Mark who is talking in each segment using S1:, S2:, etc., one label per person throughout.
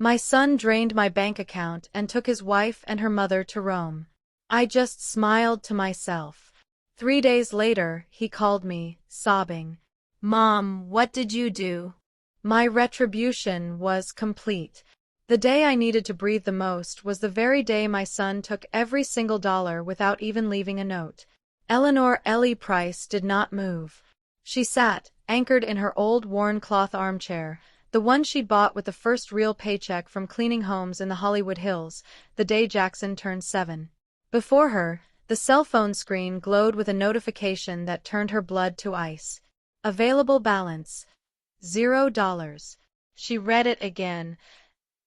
S1: My son drained my bank account and took his wife and her mother to Rome. I just smiled to myself. 3 days later, he called me, sobbing. Mom, what did you do? My retribution was complete. The day I needed to breathe the most was the very day my son took every single dollar without even leaving a note. Eleanor Ellie Price did not move. She sat, anchored in her old worn cloth armchair, the one she'd bought with the first real paycheck from cleaning homes in the Hollywood Hills, the day Jackson turned 7. Before her, the cell phone screen glowed with a notification that turned her blood to ice. Available balance. $0. She read it again,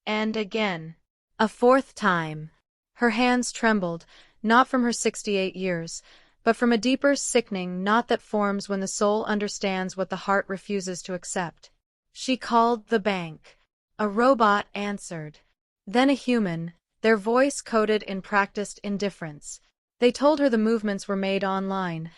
S1: and again. A fourth time. Her hands trembled, not from her 68 years, but from a deeper sickening knot that forms when the soul understands what the heart refuses to accept. She called the bank. A robot answered. Then a human, their voice coded in practiced indifference. They told her the movements were made online.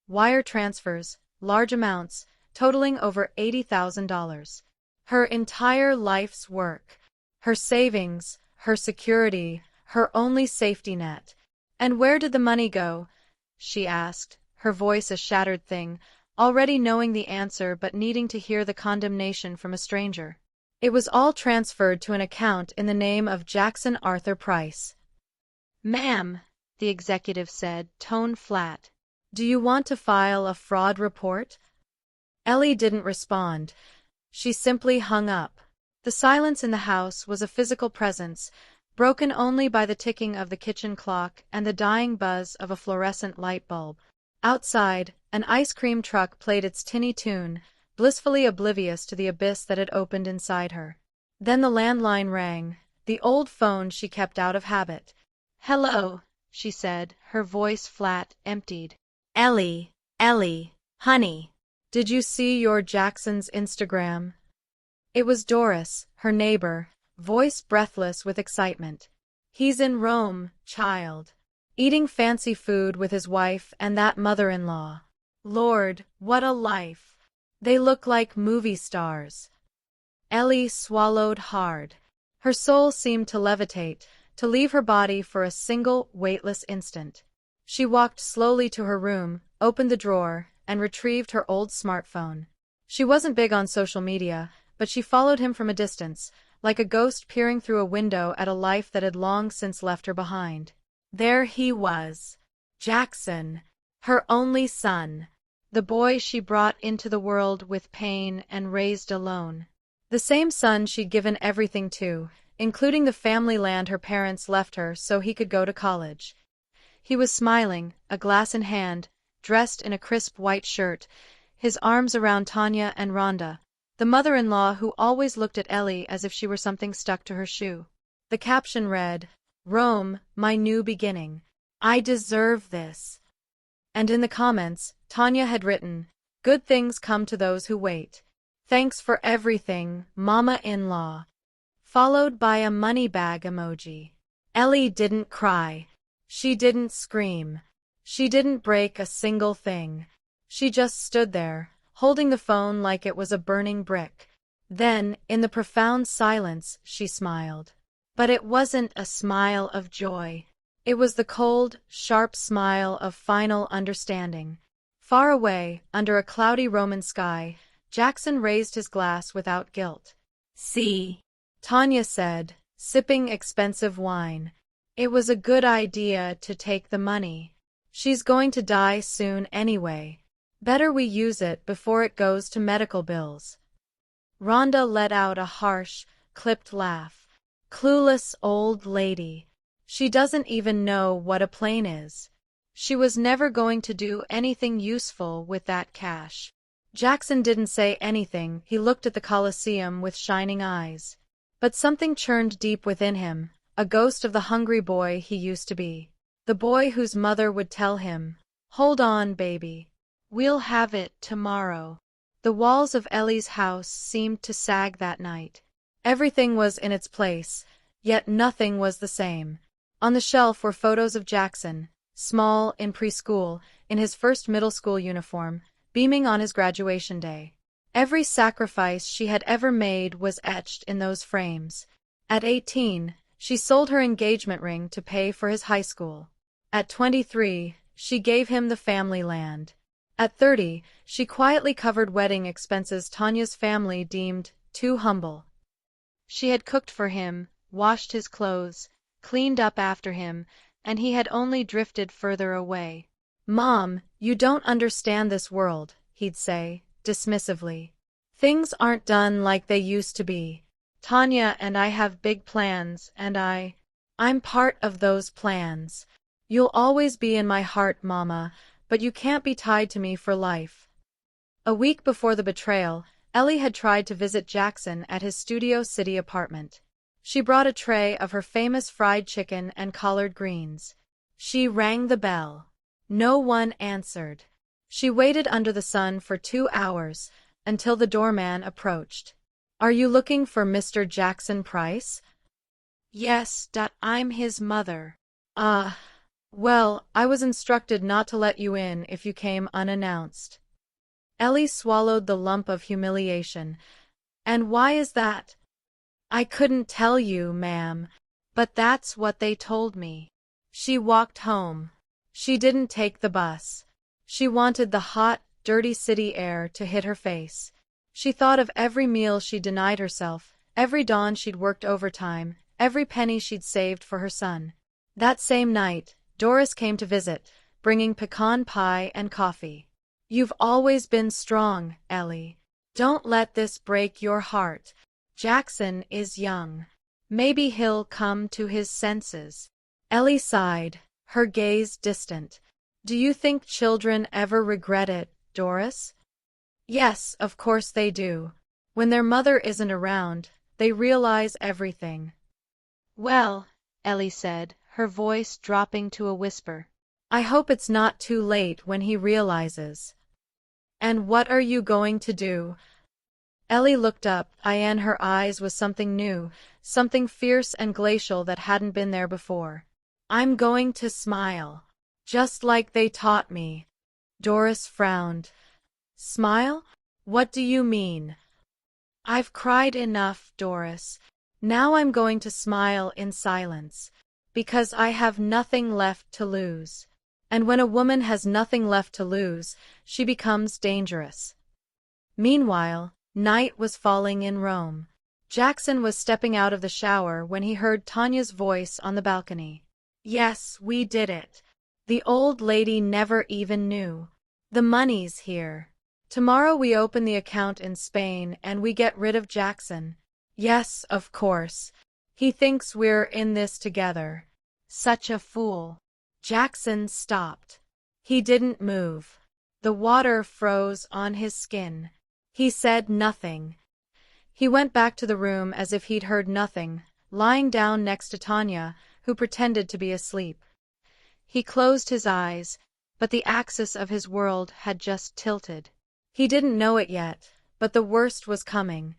S1: Wire transfers, large amounts, totaling over $80,000. Her entire life's work. Her savings, her security, her only safety net. And where did the money go? She asked, her voice a shattered thing, already knowing the answer but needing to hear the condemnation from a stranger. It was all transferred to an account in the name of Jackson Arthur Price. Ma'am, the executive said, tone flat. Do you want to file a fraud report? Ellie didn't respond. She simply hung up. The silence in the house was a physical presence, broken only by the ticking of the kitchen clock and the dying buzz of a fluorescent light bulb. Outside, an ice cream truck played its tinny tune, blissfully oblivious to the abyss that had opened inside her. Then the landline rang, the old phone she kept out of habit. Hello, she said, her voice flat, emptied. Ellie, honey, did you see your Jackson's Instagram? It was Doris, her neighbor, voice breathless with excitement. He's in Rome, child. Eating fancy food with his wife and that mother-in-law. Lord, what a life. They look like movie stars. Ellie swallowed hard. Her soul seemed to levitate, to leave her body for a single, weightless instant. She walked slowly to her room, opened the drawer, and retrieved her old smartphone. She wasn't big on social media, but she followed him from a distance, like a ghost peering through a window at a life that had long since left her behind. There he was. Jackson, her only son. The boy she brought into the world with pain and raised alone. The same son she'd given everything to, including the family land her parents left her so he could go to college. He was smiling, a glass in hand, dressed in a crisp white shirt, his arms around Tanya and Rhonda, the mother-in-law who always looked at Ellie as if she were something stuck to her shoe. The caption read, Rome, my new beginning. I deserve this. And in the comments, Tanya had written, Good things come to those who wait. Thanks for everything, Mama-in-law. Followed by a money bag emoji. Ellie didn't cry. She didn't scream. She didn't break a single thing. She just stood there, holding the phone like it was a burning brick. Then, in the profound silence, she smiled. But it wasn't a smile of joy. It was the cold, sharp smile of final understanding. Far away, under a cloudy Roman sky, Jackson raised his glass without guilt. See, Tanya said, sipping expensive wine. It was a good idea to take the money. She's going to die soon anyway. Better we use it before it goes to medical bills. Rhonda let out a harsh, clipped laugh. Clueless old lady. She doesn't even know what a plane is. She was never going to do anything useful with that cash. Jackson didn't say anything. He looked at the Colosseum with shining eyes. But something churned deep within him, a ghost of the hungry boy he used to be. The boy whose mother would tell him, Hold on, baby. We'll have it tomorrow. The walls of Ellie's house seemed to sag that night. Everything was in its place, yet nothing was the same. On the shelf were photos of Jackson, small, in preschool, in his first middle school uniform, beaming on his graduation day. Every sacrifice she had ever made was etched in those frames. At 18, she sold her engagement ring to pay for his high school. At 23, she gave him the family land. At 30, she quietly covered wedding expenses Tanya's family deemed too humble. She had cooked for him, washed his clothes, cleaned up after him, and he had only drifted further away. "Mom, you don't understand this world," he'd say, dismissively. "Things aren't done like they used to be. Tanya and I have big plans, and I'm part of those plans. You'll always be in my heart, Mama, but you can't be tied to me for life." A week before the betrayal, Ellie had tried to visit Jackson at his Studio City apartment. She brought a tray of her famous fried chicken and collard greens. She rang the bell. No one answered. She waited under the sun for 2 hours, until the doorman approached. "Are you looking for Mr. Jackson Price?" "Yes, I'm his mother." Well, I was instructed not to let you in if you came unannounced." Ellie swallowed the lump of humiliation. "And why is that?" "I couldn't tell you, ma'am, but that's what they told me." She walked home. She didn't take the bus. She wanted the hot, dirty city air to hit her face. She thought of every meal she'd denied herself, every dawn she'd worked overtime, every penny she'd saved for her son. That same night, Doris came to visit, bringing pecan pie and coffee. "You've always been strong, Ellie. Don't let this break your heart. Jackson is young. Maybe he'll come to his senses." Ellie sighed, her gaze distant. "Do you think children ever regret it, Doris?" "Yes, of course they do. When their mother isn't around, they realize everything." "Well," Ellie said, her voice dropping to a whisper, "I hope it's not too late when he realizes." "And what are you going to do?" Ellie looked up, in her eyes was something new, something fierce and glacial that hadn't been there before. "I'm going to smile. Just like they taught me." Doris frowned. "Smile? What do you mean?" "I've cried enough, Doris. Now I'm going to smile in silence. Because I have nothing left to lose. And when a woman has nothing left to lose, she becomes dangerous." Meanwhile, night was falling in Rome. Jackson was stepping out of the shower when he heard Tanya's voice on the balcony. "Yes, we did it. The old lady never even knew. The money's here. Tomorrow we open the account in Spain and we get rid of Jackson. Yes, of course. He thinks we're in this together. Such a fool." Jackson stopped. He didn't move. The water froze on his skin. He said nothing. He went back to the room as if he'd heard nothing, lying down next to Tanya, who pretended to be asleep. He closed his eyes, but the axis of his world had just tilted. He didn't know it yet, but the worst was coming.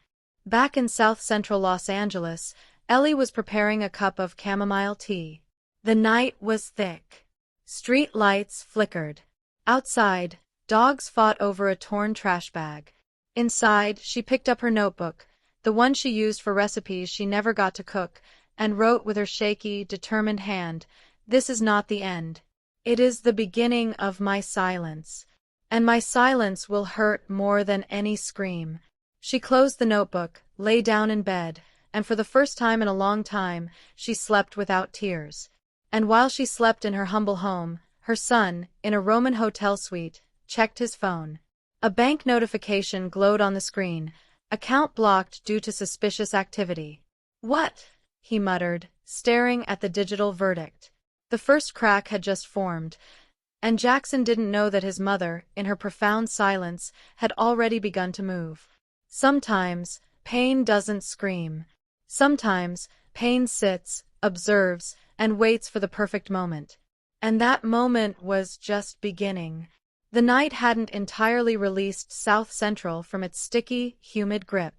S1: Back in south-central Los Angeles, Ellie was preparing a cup of chamomile tea. The night was thick. Street lights flickered. Outside, dogs fought over a torn trash bag. Inside, she picked up her notebook, the one she used for recipes she never got to cook, and wrote with her shaky, determined hand, "This is not the end. It is the beginning of my silence. And my silence will hurt more than any scream." She closed the notebook, lay down in bed, and for the first time in a long time, she slept without tears. And while she slept in her humble home, her son, in a Roman hotel suite, checked his phone. A bank notification glowed on the screen, account blocked due to suspicious activity. "What?" he muttered, staring at the digital verdict. The first crack had just formed, and Jackson didn't know that his mother, in her profound silence, had already begun to move. Sometimes, pain doesn't scream. Sometimes, pain sits, observes, and waits for the perfect moment. And that moment was just beginning. The night hadn't entirely released South Central from its sticky, humid grip.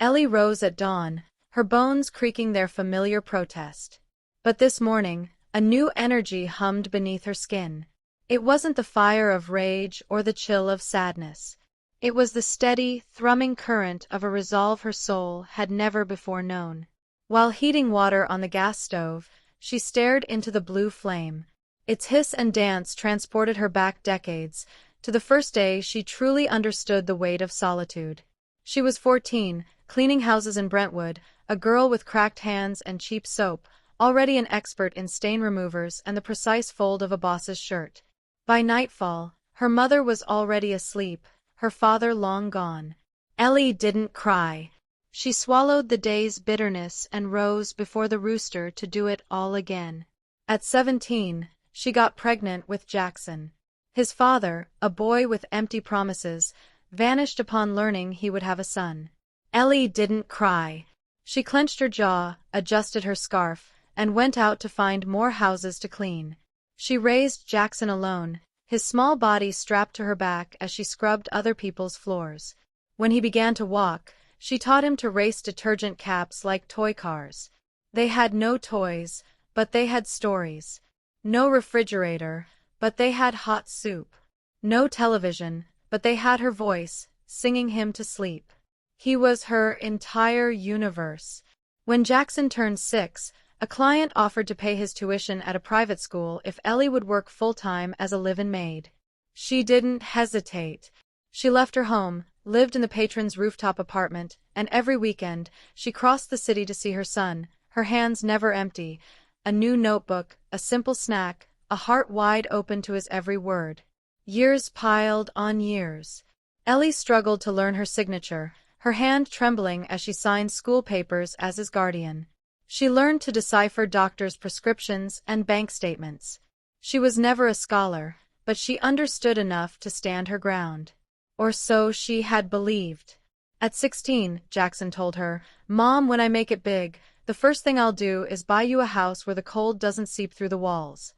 S1: Ellie rose at dawn, her bones creaking their familiar protest. But this morning, a new energy hummed beneath her skin. It wasn't the fire of rage or the chill of sadness. It was the steady, thrumming current of a resolve her soul had never before known. While heating water on the gas stove, she stared into the blue flame. Its hiss and dance transported her back decades, to the first day she truly understood the weight of solitude. She was 14, cleaning houses in Brentwood, a girl with cracked hands and cheap soap, already an expert in stain removers and the precise fold of a boss's shirt. By nightfall, her mother was already asleep, her father long gone. Ellie didn't cry. She swallowed the day's bitterness and rose before the rooster to do it all again. At 17, she got pregnant with Jackson. His father, a boy with empty promises, vanished upon learning he would have a son. Ellie didn't cry. She clenched her jaw, adjusted her scarf, and went out to find more houses to clean. She raised Jackson alone, his small body strapped to her back as she scrubbed other people's floors. When he began to walk, she taught him to race detergent caps like toy cars. They had no toys, but they had stories. No refrigerator, but they had hot soup. No television, but they had her voice, singing him to sleep. He was her entire universe. When Jackson turned 6, a client offered to pay his tuition at a private school if Ellie would work full-time as a live-in maid. She didn't hesitate. She left her home, lived in the patron's rooftop apartment, and every weekend, she crossed the city to see her son, her hands never empty, a new notebook, a simple snack, a heart wide open to his every word. Years piled on years. Ellie struggled to learn her signature, her hand trembling as she signed school papers as his guardian. She learned to decipher doctors' prescriptions and bank statements. She was never a scholar, but she understood enough to stand her ground. Or so she had believed. At 16, Jackson told her, "Mom, when I make it big, the first thing I'll do is buy you a house where the cold doesn't seep through the walls."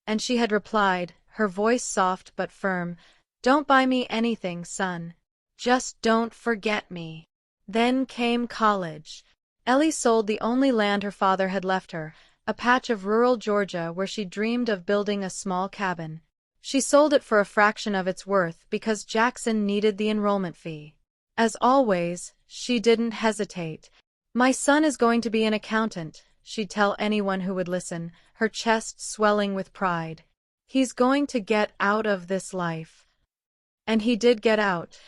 S1: And she had replied, her voice soft but firm, "Don't buy me anything, son. Just don't forget me." Then came college. Ellie sold the only land her father had left her, a patch of rural Georgia where she dreamed of building a small cabin. She sold it for a fraction of its worth because Jackson needed the enrollment fee. As always, she didn't hesitate. "My son is going to be an accountant," she'd tell anyone who would listen, her chest swelling with pride. "He's going to get out of this life." And he did get out,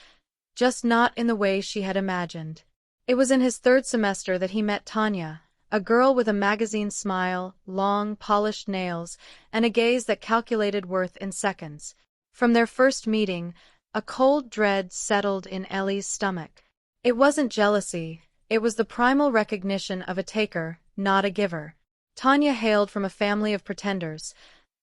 S1: just not in the way she had imagined. It was in his 3rd semester that he met Tanya, a girl with a magazine smile, long, polished nails, and a gaze that calculated worth in seconds. From their first meeting, a cold dread settled in Ellie's stomach. It wasn't jealousy, it was the primal recognition of a taker, not a giver. Tanya hailed from a family of pretenders.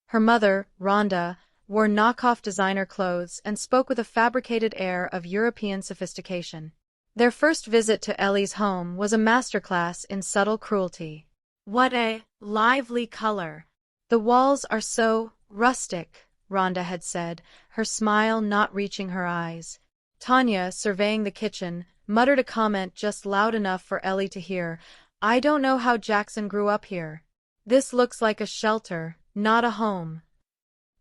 S1: Her mother, Rhonda, wore knockoff designer clothes and spoke with a fabricated air of European sophistication. Their first visit to Ellie's home was a masterclass in subtle cruelty. "What a lively color! The walls are so rustic," Rhonda had said, her smile not reaching her eyes. Tanya, surveying the kitchen, muttered a comment just loud enough for Ellie to hear. "I don't know how Jackson grew up here. This looks like a shelter, not a home."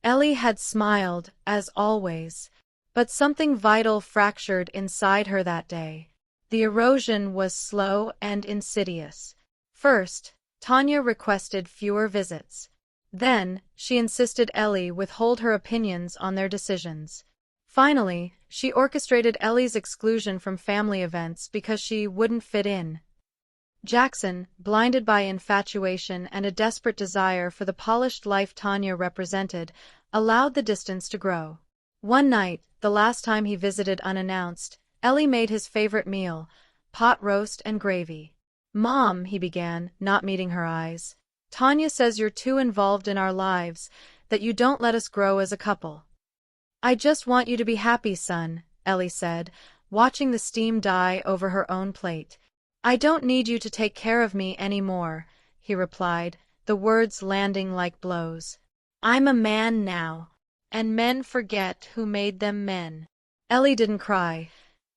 S1: Ellie had smiled, as always, but something vital fractured inside her that day. The erosion was slow and insidious. First, Tanya requested fewer visits. Then, she insisted Ellie withhold her opinions on their decisions. Finally, she orchestrated Ellie's exclusion from family events because she wouldn't fit in. Jackson, blinded by infatuation and a desperate desire for the polished life Tanya represented, allowed the distance to grow. One night, the last time he visited unannounced, Ellie made his favorite meal, pot roast and gravy. "Mom," he began, not meeting her eyes, "Tanya says you're too involved in our lives, that you don't let us grow as a couple." "I just want you to be happy, son," Ellie said, watching the steam die over her own plate. "I don't need you to take care of me anymore," he replied, the words landing like blows. "I'm a man now, and men forget who made them men." Ellie didn't cry.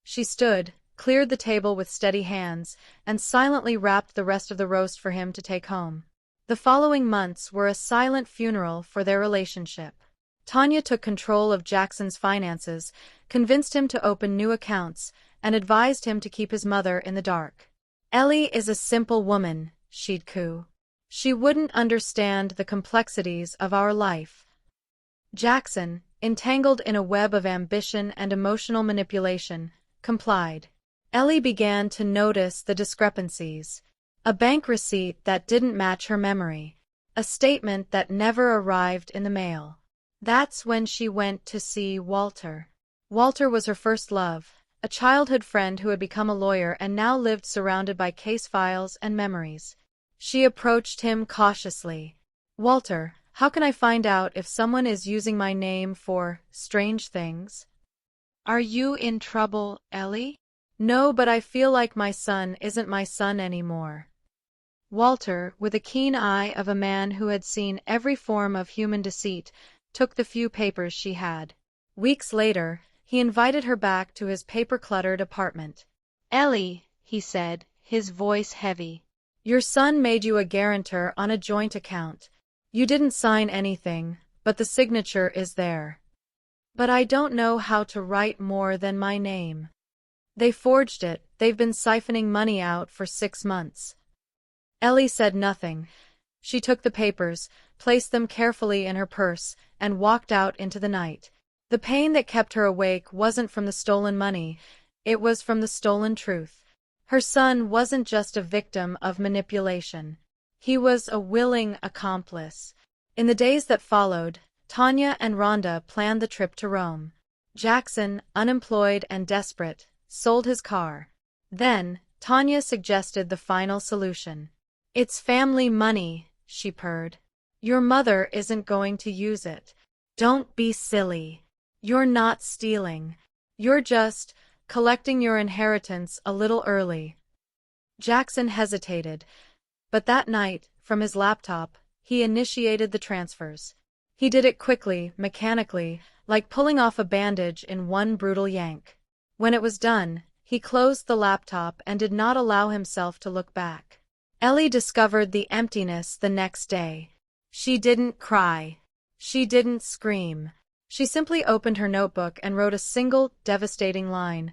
S1: She stood, cleared the table with steady hands, and silently wrapped the rest of the roast for him to take home. The following months were a silent funeral for their relationship. Tanya took control of Jackson's finances, convinced him to open new accounts, and advised him to keep his mother in the dark. Ellie is a simple woman, she'd coo. She wouldn't understand the complexities of our life. Jackson, entangled in a web of ambition and emotional manipulation, complied. Ellie began to notice the discrepancies. A bank receipt that didn't match her memory. A statement that never arrived in the mail. That's when she went to see Walter. Walter was her first love, a childhood friend who had become a lawyer and now lived surrounded by case files and memories. She approached him cautiously. "Walter, how can I find out if someone is using my name for strange things?"
S2: Are you in trouble, Ellie?
S1: "No, but I feel like my son isn't my son anymore." Walter, with the keen eye of a man who had seen every form of human deceit, took the few papers she had. Weeks later, he invited her back to his paper-cluttered apartment.
S2: Ellie, he said, his voice heavy.
S1: "Your son made you a guarantor on a joint account. You didn't sign anything, but the signature is there. But I don't know how to write more than my name. They forged it. They've been siphoning money out for 6 months." Ellie said nothing. She took the papers, placed them carefully in her purse, and walked out into the night. The pain that kept her awake wasn't from the stolen money, it was from the stolen truth. Her son wasn't just a victim of manipulation. He was a willing accomplice. In the days that followed, Tanya and Rhonda planned the trip to Rome. Jackson, unemployed and desperate, sold his car. Then, Tanya suggested the final solution. "It's family money," she purred. "Your mother isn't going to use it. Don't be silly. You're not stealing. You're just collecting your inheritance a little early." Jackson hesitated, but that night, from his laptop, he initiated the transfers. He did it quickly, mechanically, like pulling off a bandage in one brutal yank. When it was done, he closed the laptop and did not allow himself to look back. Ellie discovered the emptiness the next day. She didn't cry. She didn't scream. She simply opened her notebook and wrote a single, devastating line.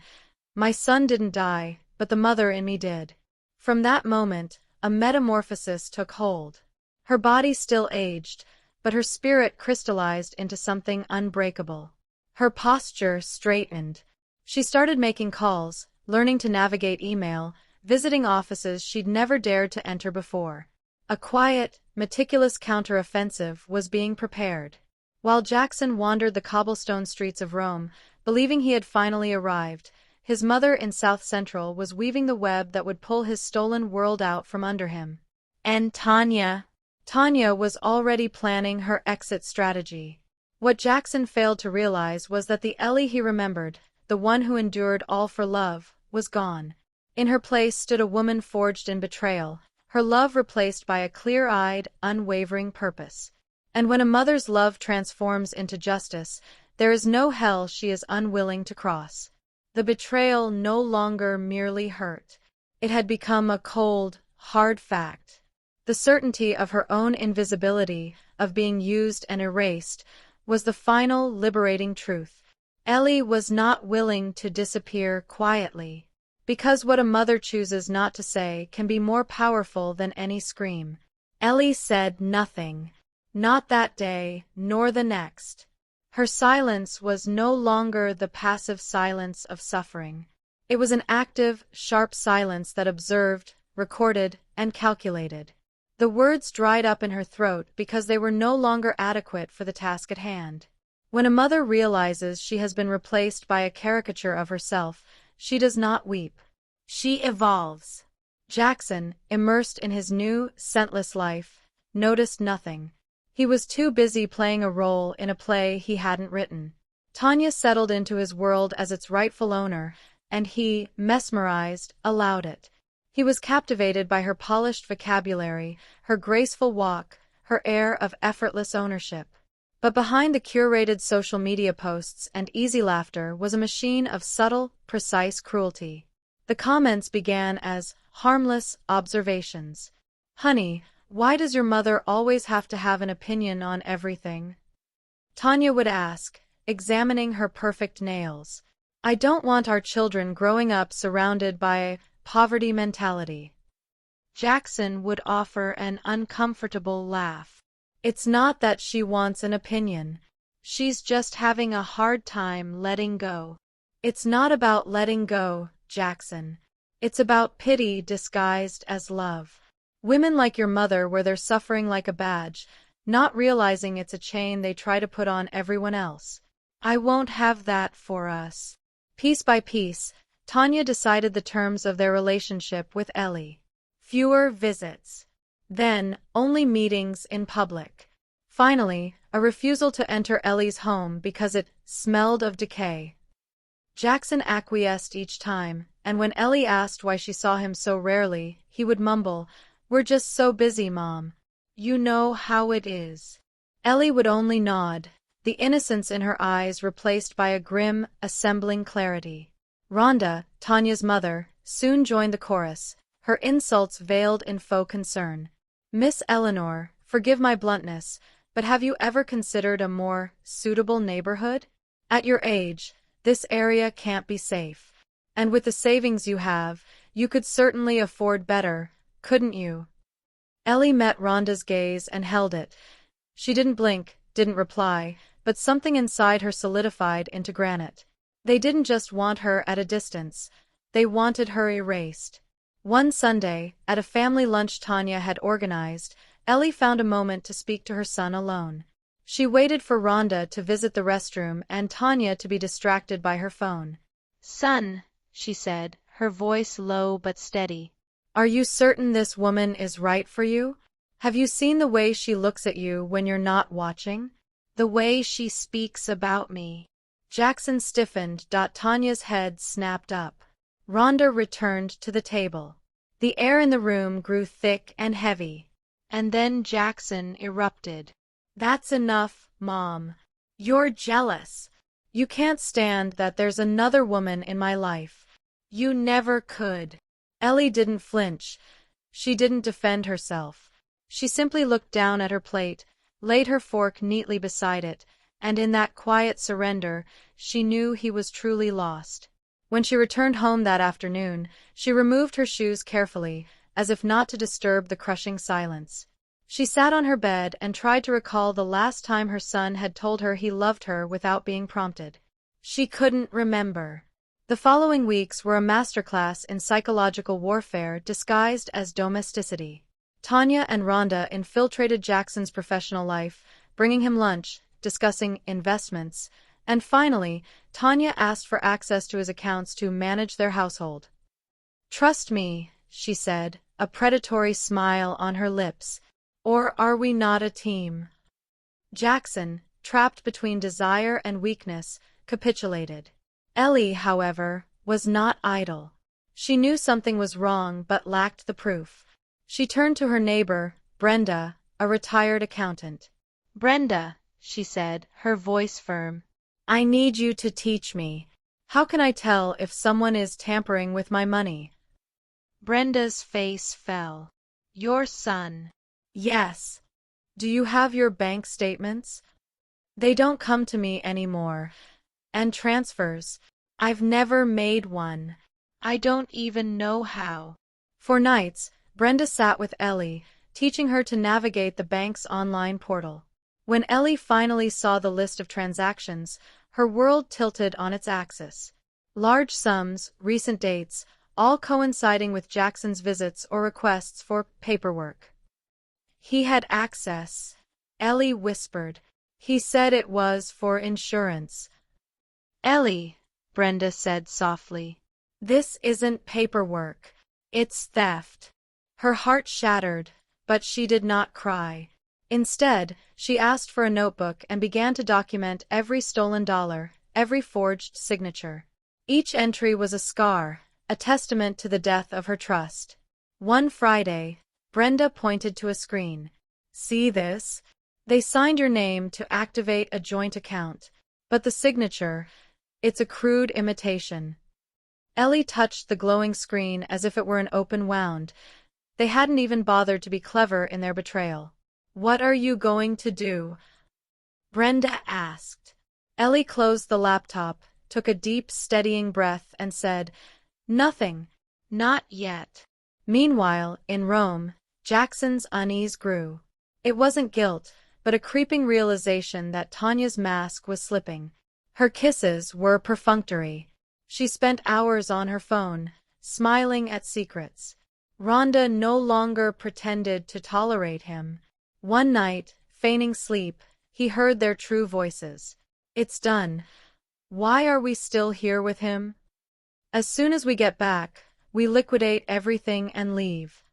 S1: "My son didn't die, but the mother in me did." From that moment, a metamorphosis took hold. Her body still aged, but her spirit crystallized into something unbreakable. Her posture straightened. She started making calls, learning to navigate email, visiting offices she'd never dared to enter before. A quiet, meticulous counter-offensive was being prepared. While Jackson wandered the cobblestone streets of Rome, believing he had finally arrived, his mother in South Central was weaving the web that would pull his stolen world out from under him. And Tanya was already planning her exit strategy. What Jackson failed to realize was that the Ellie he remembered, the one who endured all for love, was gone. In her place stood a woman forged in betrayal, her love replaced by a clear-eyed, unwavering purpose. And when a mother's love transforms into justice, there is no hell she is unwilling to cross. The betrayal no longer merely hurt. It had become a cold, hard fact. The certainty of her own invisibility, of being used and erased, was the final liberating truth. Ellie was not willing to disappear quietly. Because what a mother chooses not to say can be more powerful than any scream. Ellie said nothing. Not that day, nor the next. Her silence was no longer the passive silence of suffering. It was an active, sharp silence that observed, recorded, and calculated. The words dried up in her throat because they were no longer adequate for the task at hand. When a mother realizes she has been replaced by a caricature of herself, she does not weep. She evolves. Jackson, immersed in his new, scentless life, noticed nothing. He was too busy playing a role in a play he hadn't written. Tanya settled into his world as its rightful owner, and he, mesmerized, allowed it. He was captivated by her polished vocabulary, her graceful walk, her air of effortless ownership. But behind the curated social media posts and easy laughter was a machine of subtle, precise cruelty. The comments began as harmless observations. "Honey, why does your mother always have to have an opinion on everything?" Tanya would ask, examining her perfect nails. "I don't want our children growing up surrounded by a poverty mentality."
S2: Jackson would offer an uncomfortable laugh.
S1: It's not that she wants an opinion.
S2: She's just having a hard time letting go.
S1: It's not about letting go, Jackson. It's about pity disguised as love. Women like your mother wear their suffering like a badge, not realizing it's a chain they try to put on everyone else. I won't have that for us. Piece by piece, Tanya decided the terms of their relationship with Ellie. Fewer visits. Then, only meetings in public. Finally, a refusal to enter Ellie's home because it smelled of decay. Jackson acquiesced each time, and when Ellie asked why she saw him so rarely, he would mumble, "We're just so busy, Mom. You know how it is." Ellie would only nod, the innocence in her eyes replaced by a grim, assembling clarity. Rhonda, Tanya's mother, soon joined the chorus, her insults veiled in faux concern. "Miss Eleanor, forgive my bluntness, but have you ever considered a more suitable neighborhood? At your age, this area can't be safe. And with the savings you have, you could certainly afford better, couldn't you?" Ellie met Rhonda's gaze and held it. She didn't blink, didn't reply, but something inside her solidified into granite. They didn't just want her at a distance, they wanted her erased. One Sunday, at a family lunch Tanya had organized, Ellie found a moment to speak to her son alone. She waited for Rhonda to visit the restroom and Tanya to be distracted by her phone.
S2: "Son," she said, her voice low but steady.
S1: "Are you certain this woman is right for you? Have you seen the way she looks at you when you're not watching?
S2: The way she speaks about me."
S1: Jackson stiffened. Tanya's head snapped up. Rhonda returned to the table. The air in the room grew thick and heavy.
S2: And then Jackson erupted.
S1: "That's enough, Mom. You're jealous. You can't stand that there's another woman in my life. You never could." Ellie didn't flinch. She didn't defend herself. She simply looked down at her plate, laid her fork neatly beside it, and in that quiet surrender, she knew he was truly lost. When she returned home that afternoon, she removed her shoes carefully, as if not to disturb the crushing silence. She sat on her bed and tried to recall the last time her son had told her he loved her without being prompted. She couldn't remember. The following weeks were a masterclass in psychological warfare disguised as domesticity. Tanya and Rhonda infiltrated Jackson's professional life, bringing him lunch, discussing investments, and finally, Tanya asked for access to his accounts to manage their household. "Trust me," she said, a predatory smile on her lips. "Or are we not a team?" Jackson, trapped between desire and weakness, capitulated. Ellie, however, was not idle. She knew something was wrong but lacked the proof. She turned to her neighbor, Brenda, a retired accountant.
S2: "Brenda," she said, her voice firm.
S1: "I need you to teach me. How can I tell if someone is tampering with my money?"
S2: Brenda's face fell. "Your son?"
S1: "Yes. Do you have your bank statements?" "They don't come to me anymore. And transfers. I've never made one.
S2: I don't even know how."
S1: For nights, Brenda sat with Ellie, teaching her to navigate the bank's online portal. When Ellie finally saw the list of transactions, her world tilted on its axis. Large sums, recent dates, all coinciding with Jackson's visits or requests for paperwork. "He had access," Ellie whispered. "He said it was for insurance."
S2: "Ellie," Brenda said softly.
S1: "This isn't paperwork. It's theft." Her heart shattered, but she did not cry. Instead, she asked for a notebook and began to document every stolen dollar, every forged signature. Each entry was a scar, a testament to the death of her trust. One Friday, Brenda pointed to a screen. "See this? They signed your name to activate a joint account. But the signature, it's a crude imitation." Ellie touched the glowing screen as if it were an open wound. They hadn't even bothered to be clever in their betrayal. "What are you going to do?" Brenda asked. Ellie closed the laptop, took a deep, steadying breath, and said, "Nothing.
S2: Not yet."
S1: Meanwhile, in Rome, Jackson's unease grew. It wasn't guilt, but a creeping realization that Tanya's mask was slipping. Her kisses were perfunctory. She spent hours on her phone, smiling at secrets. Rhonda no longer pretended to tolerate him. One night, feigning sleep, he heard their true voices. "It's done. Why are we still here with him? As soon as we get back, we liquidate everything and leave."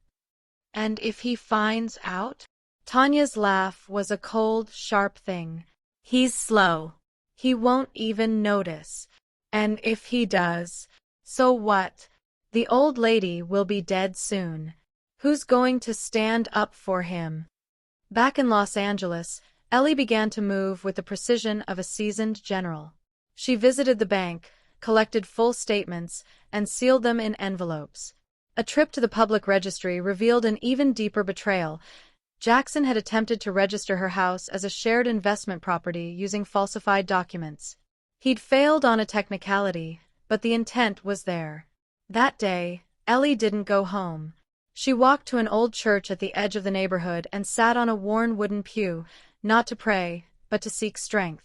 S1: "And if he finds out?" Tanya's laugh was a cold, sharp thing. "He's slow. He won't even notice. And if he does, so what? The old lady will be dead soon. Who's going to stand up for him?" Back in Los Angeles, Ellie began to move with the precision of a seasoned general. She visited the bank, collected full statements, and sealed them in envelopes. A trip to the public registry revealed an even deeper betrayal. Jackson had attempted to register her house as a shared investment property using falsified documents. He'd failed on a technicality, but the intent was there. That day, Ellie didn't go home. She walked to an old church at the edge of the neighborhood and sat on a worn wooden pew, not to pray, but to seek strength.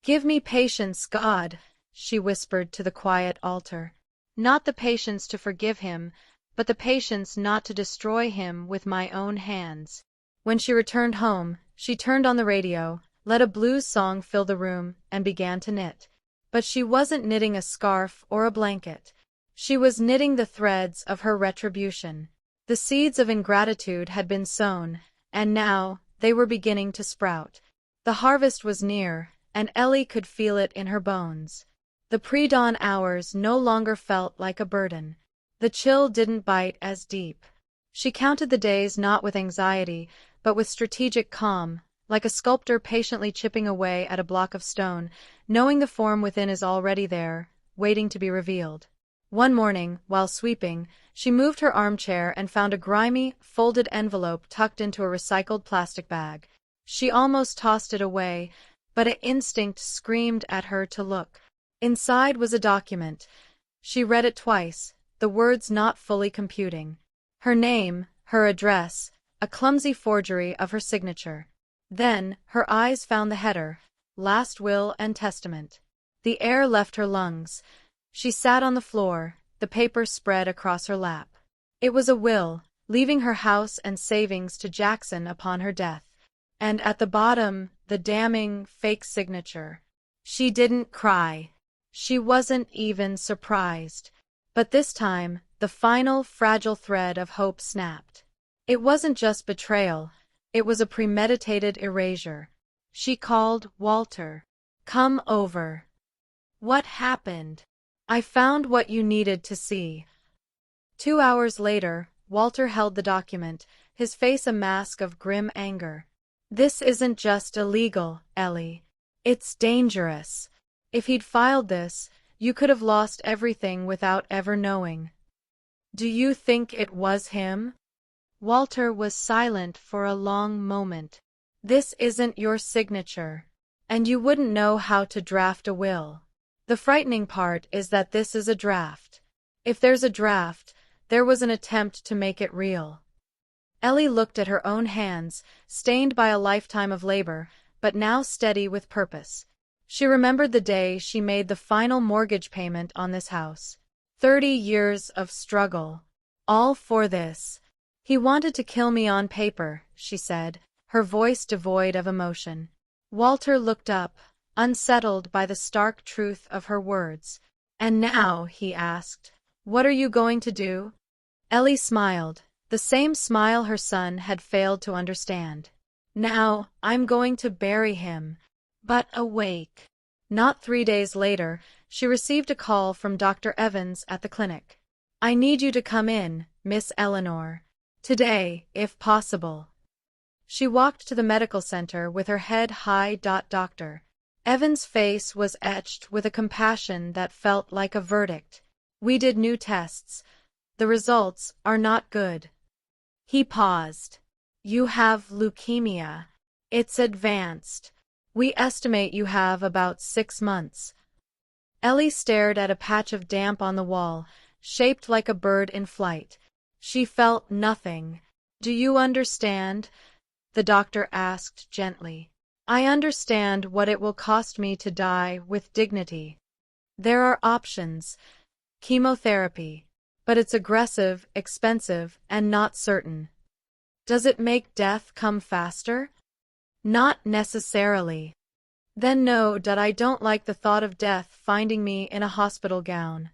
S1: "Give me patience, God," she whispered to the quiet altar.
S2: "Not the patience to forgive him, but the patience not to destroy him with my own hands."
S1: When she returned home, she turned on the radio, let a blues song fill the room, and began to knit. But she wasn't knitting a scarf or a blanket. She was knitting the threads of her retribution. The seeds of ingratitude had been sown, and now they were beginning to sprout. The harvest was near, and Ellie could feel it in her bones. The pre-dawn hours no longer felt like a burden. The chill didn't bite as deep. She counted the days not with anxiety, but with strategic calm, like a sculptor patiently chipping away at a block of stone, knowing the form within is already there, waiting to be revealed. One morning, while sweeping, she moved her armchair and found a grimy, folded envelope tucked into a recycled plastic bag. She almost tossed it away, but an instinct screamed at her to look. Inside was a document. She read it twice, the words not fully computing. Her name, her address, a clumsy forgery of her signature. Then, her eyes found the header, "Last Will and Testament." The air left her lungs. She sat on the floor, the paper spread across her lap. It was a will, leaving her house and savings to Jackson upon her death. And at the bottom, the damning, fake signature. She didn't cry. She wasn't even surprised. But this time, the final, fragile thread of hope snapped. It wasn't just betrayal. It was a premeditated erasure. She called Walter. "Come over." "What happened?" "I found what you needed to see." 2 hours later, Walter held the document, his face a mask of grim anger. "This isn't just illegal, Ellie. It's dangerous. If he'd filed this, you could have lost everything without ever knowing." "Do you think it was him?" Walter was silent for a long moment. "This isn't your signature. And you wouldn't know how to draft a will. The frightening part is that this is a draft. If there's a draft, there was an attempt to make it real." Ellie looked at her own hands, stained by a lifetime of labor, but now steady with purpose. She remembered the day she made the final mortgage payment on this house. 30 years of struggle. All for this. "He wanted to kill me on paper," she said, her voice devoid of emotion. Walter looked up, unsettled by the stark truth of her words. "And now," he asked, "what are you going to do?" Ellie smiled, the same smile her son had failed to understand. "Now, I'm going to bury him." But awake. Not 3 days later, she received a call from Dr. Evans at the clinic. "I need you to come in, Miss Eleanor. Today, if possible." She walked to the medical center with her head high. Doctor Evans' face was etched with a compassion that felt like a verdict. "We did new tests. The results are not good." He paused. "You have leukemia. It's advanced. We estimate you have about 6 months." Ellie stared at a patch of damp on the wall, shaped like a bird in flight. She felt nothing. Do you understand? The doctor asked gently. I understand what it will cost me to die with dignity. There are options. Chemotherapy. But it's aggressive, expensive, and not certain. Does it make death come faster? Not necessarily. Then know that I don't like the thought of death finding me in a hospital gown.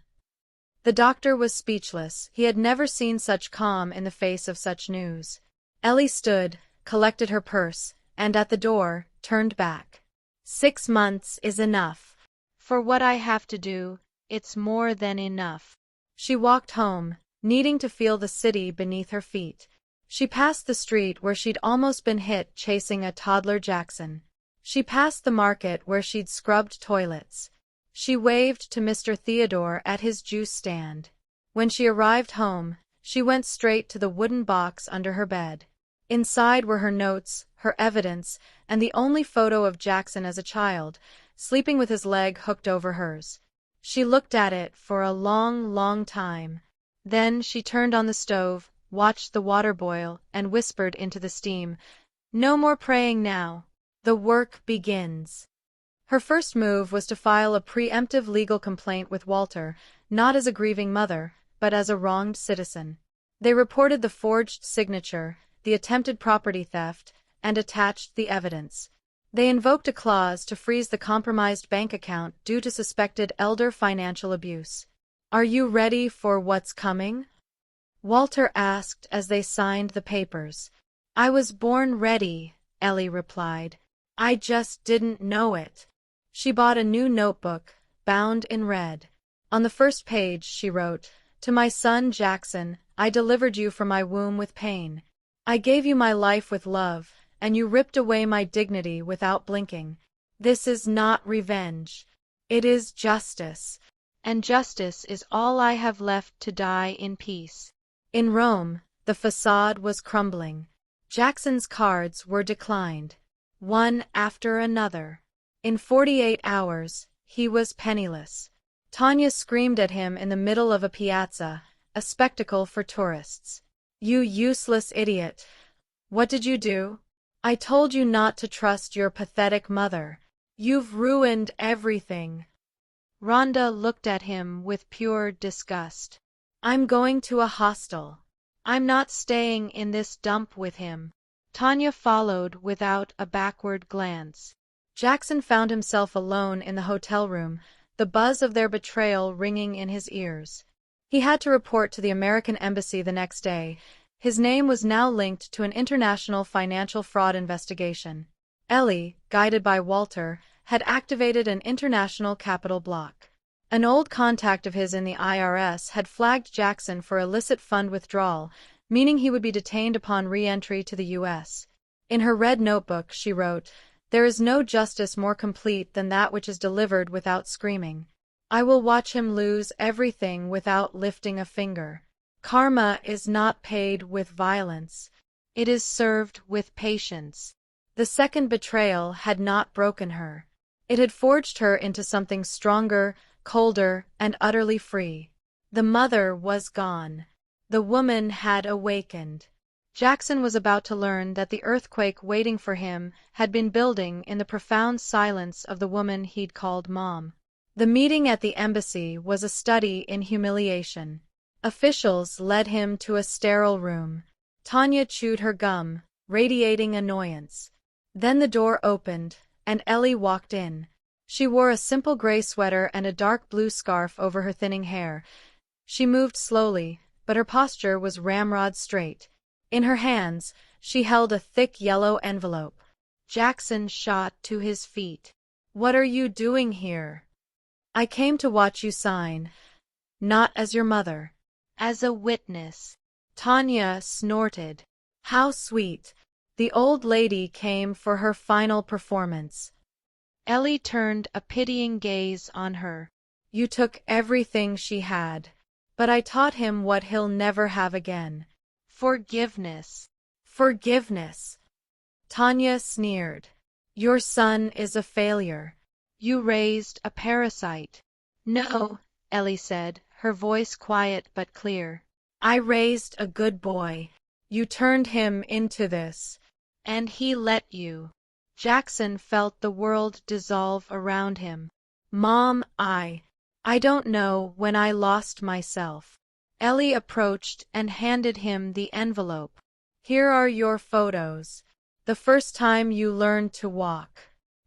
S1: The doctor was speechless. He had never seen such calm in the face of such news. Ellie stood, collected her purse, and at the door, turned back. 6 months is enough.
S2: For what I have to do, it's more than enough.
S1: She walked home, needing to feel the city beneath her feet. She passed the street where she'd almost been hit chasing a toddler Jackson. She passed the market where she'd scrubbed toilets. She waved to Mr. Theodore at his juice stand. When she arrived home, she went straight to the wooden box under her bed. Inside were her notes, her evidence, and the only photo of Jackson as a child, sleeping with his leg hooked over hers. She looked at it for a long, long time. Then she turned on the stove, watched the water boil, and whispered into the steam, "No more praying now. The work begins." Her first move was to file a preemptive legal complaint with Walter, not as a grieving mother, but as a wronged citizen. They reported the forged signature, the attempted property theft, and attached the evidence. They invoked a clause to freeze the compromised bank account due to suspected elder financial abuse. "Are you ready for what's coming?" Walter asked as they signed the papers. "I was born ready," Ellie replied. "I just didn't know it." She bought a new notebook, bound in red. On the first page she wrote, "To my son Jackson, I delivered you from my womb with pain. I gave you my life with love, and you ripped away my dignity without blinking. This is not revenge. It is justice.
S2: And justice is all I have left to die in peace."
S1: In Rome, the facade was crumbling. Jackson's cards were declined, one after another. In 48 hours, he was penniless. Tanya screamed at him in the middle of a piazza, a spectacle for tourists. "You useless idiot! What did you do? I told you not to trust your pathetic mother. You've ruined everything."
S2: Rhonda looked at him with pure disgust.
S1: "I'm going to a hostel."
S2: "I'm not staying in this dump with him." Tanya followed without a backward glance.
S1: Jackson found himself alone in the hotel room, the buzz of their betrayal ringing in his ears. He had to report to the American embassy the next day. His name was now linked to an international financial fraud investigation. Ellie, guided by Walter, had activated an international capital block. An old contact of his in the IRS had flagged Jackson for illicit fund withdrawal, meaning he would be detained upon re-entry to the U.S. In her red notebook, she wrote, "There is no justice more complete than that which is delivered without screaming. I will watch him lose everything without lifting a finger. Karma is not paid with violence.
S2: It is served with patience."
S1: The second betrayal had not broken her. It had forged her into something stronger, colder, and utterly free. The mother was gone. The woman had awakened.
S2: Jackson was about to learn that the earthquake waiting for him had been building in the profound silence of the woman he'd called Mom.
S1: The meeting at the embassy was a study in humiliation. Officials led him to a sterile room. Tanya chewed her gum, radiating annoyance. Then the door opened, and Ellie walked in. She wore a simple gray sweater and a dark blue scarf over her thinning hair. She moved slowly, but her posture was ramrod straight. In her hands, she held a thick yellow envelope.
S2: Jackson shot to his feet.
S1: "What are you doing here?" "I came to watch you sign. Not as your mother."
S2: "As a witness."
S1: Tanya snorted. How sweet. The old lady came for her final performance.
S2: Ellie turned a pitying gaze on her.
S1: "You took everything she had. But I taught him what he'll never have again.
S2: Forgiveness."
S1: Forgiveness. Tanya sneered. "Your son is a failure."
S2: "You raised a parasite." "No," Ellie said, her voice quiet but clear.
S1: I raised a good boy. You turned him into this.
S2: And he let you. Jackson felt the world dissolve around him.
S1: Mom, I don't know when I lost myself.
S2: Ellie approached and handed him the envelope.
S1: Here are your photos. The first time you learned to walk.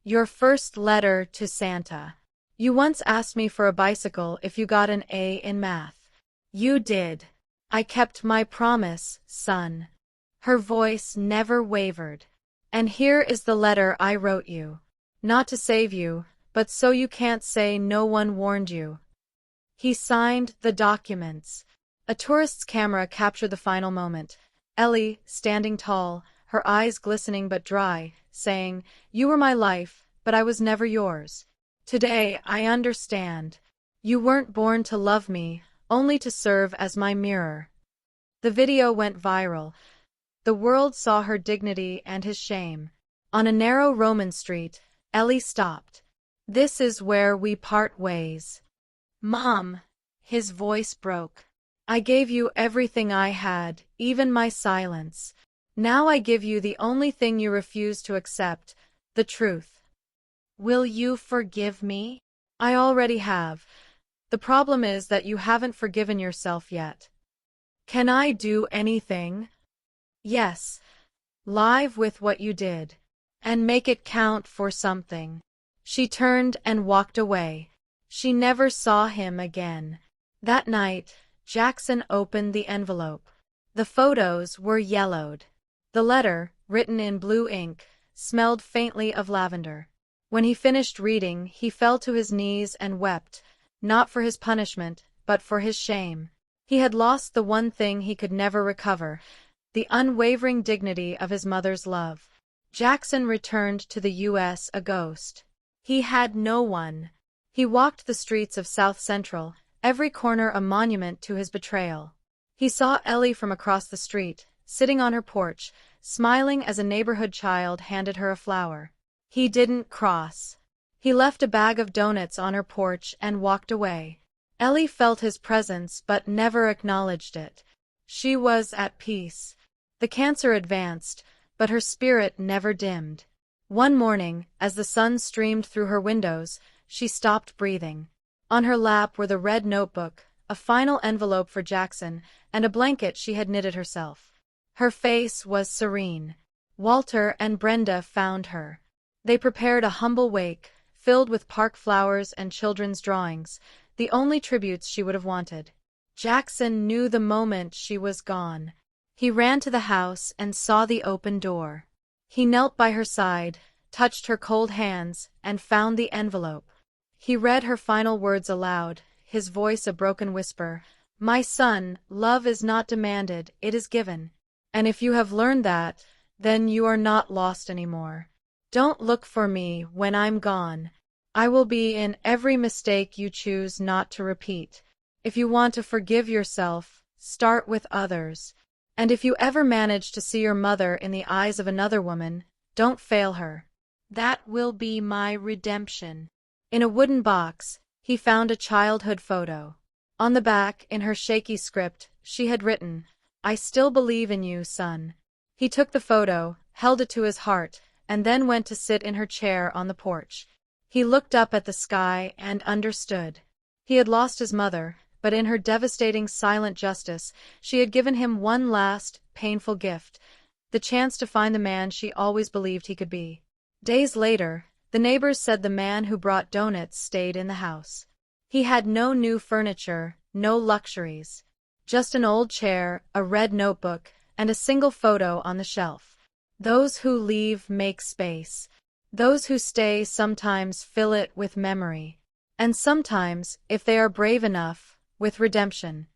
S1: Your first letter to Santa. You once asked me for a bicycle if you got an A in math. You did. I kept my promise, son. Her voice never wavered. And here is the letter I wrote you. Not to save you, but so you can't say no one warned you. He signed the documents. A tourist's camera captured the final moment. Ellie, standing tall, her eyes glistening but dry, saying, You were my life, but I was never yours. Today, I understand. You weren't born to love me, only to serve as my mirror. The video went viral. The world saw her dignity and his shame. On a narrow Roman street, Ellie stopped. This is where we part ways.
S2: Mom, his voice broke.
S1: I gave you everything I had, even my silence. Now I give you the only thing you refuse to accept, the truth.
S2: Will you forgive me?
S1: I already have. The problem is that you haven't forgiven yourself yet. Can I do anything? Yes. Live with what you did. And make it count for something. She turned and walked away. She never saw him again. That night, Jackson opened the envelope. The photos were yellowed. The letter, written in blue ink, smelled faintly of lavender. When he finished reading, he fell to his knees and wept, not for his punishment, but for his shame. He had lost the one thing he could never recover, the unwavering dignity of his mother's love. Jackson returned to the U.S. a ghost. He had no one. He walked the streets of South Central, every corner a monument to his betrayal. He saw Ellie from across the street, sitting on her porch, smiling as a neighborhood child handed her a flower. He didn't cross. He left a bag of donuts on her porch and walked away. Ellie felt his presence but never acknowledged it. She was at peace. The cancer advanced, but her spirit never dimmed. One morning, as the sun streamed through her windows, she stopped breathing. On her lap were the red notebook, a final envelope for Jackson, and a blanket she had knitted herself. Her face was serene. Walter and Brenda found her. They prepared a humble wake, filled with park flowers and children's drawings, the only tributes she would have wanted. Jackson knew the moment she was gone. He ran to the house and saw the open door. He knelt by her side, touched her cold hands, and found the envelope. He read her final words aloud, his voice a broken whisper. My son, love is not demanded, it is given. And if you have learned that, then you are not lost anymore. Don't look for me when I'm gone. I will be in every mistake you choose not to repeat. If you want to forgive yourself, start with others. And if you ever manage to see your mother in the eyes of another woman, don't fail her.
S2: That will be my redemption.
S1: In a wooden box, he found a childhood photo. On the back, in her shaky script, she had written, I still believe in you, son. He took the photo, held it to his heart, and then went to sit in her chair on the porch. He looked up at the sky and understood. He had lost his mother, but in her devastating silent justice, she had given him one last, painful gift, the chance to find the man she always believed he could be. Days later, the neighbors said the man who brought donuts stayed in the house. He had no new furniture, no luxuries. Just an old chair, a red notebook, and a single photo on the shelf. Those who leave make space. Those who stay sometimes fill it with memory. And sometimes, if they are brave enough, with redemption.